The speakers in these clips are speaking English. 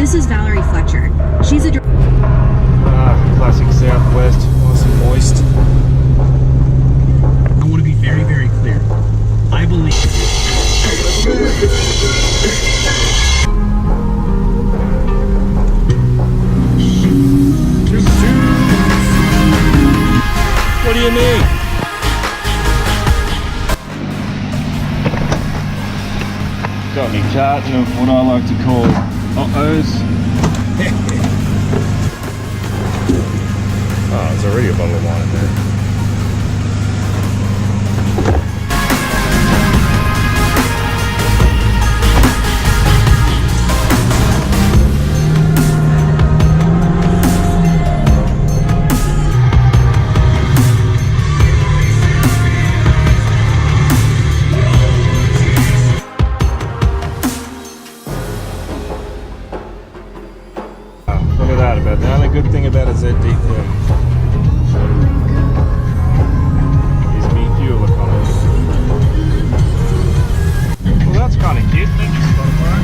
This is Valerie Fletcher. She's a classic Southwest, nice and moist. I want to be very, very clear. I believe. What do you mean? Got me carton of what I like to call uh-ohs. Oh, there's already a bottle of wine in there. Look at that, about the only good thing about a ZD film is me fuel economy. Well, that's kind of cute. Thank you, Spotify.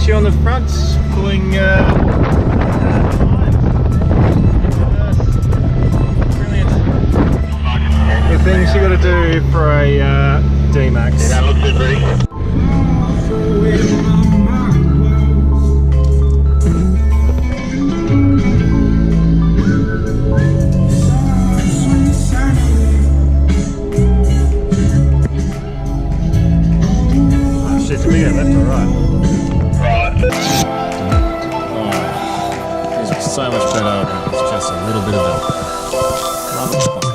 On the front, pulling brilliant. The things you got to do for a D-Max. That looks good, ready? Shit, do we go left or right? So much better. It's just a little bit of a motherfucker.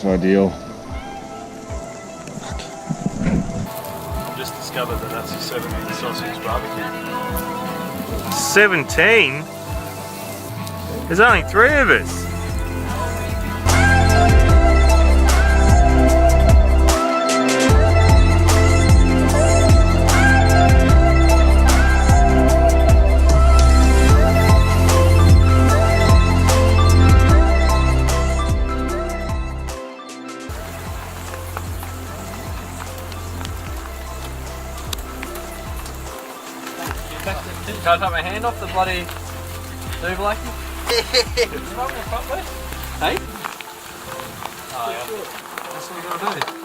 not ideal. I've just discovered that that's a 17 sausage barbecue. 17? There's only 3 of us. Can I take my hand off the bloody do blackie? Hey? Oh, yeah. That's what you gotta do.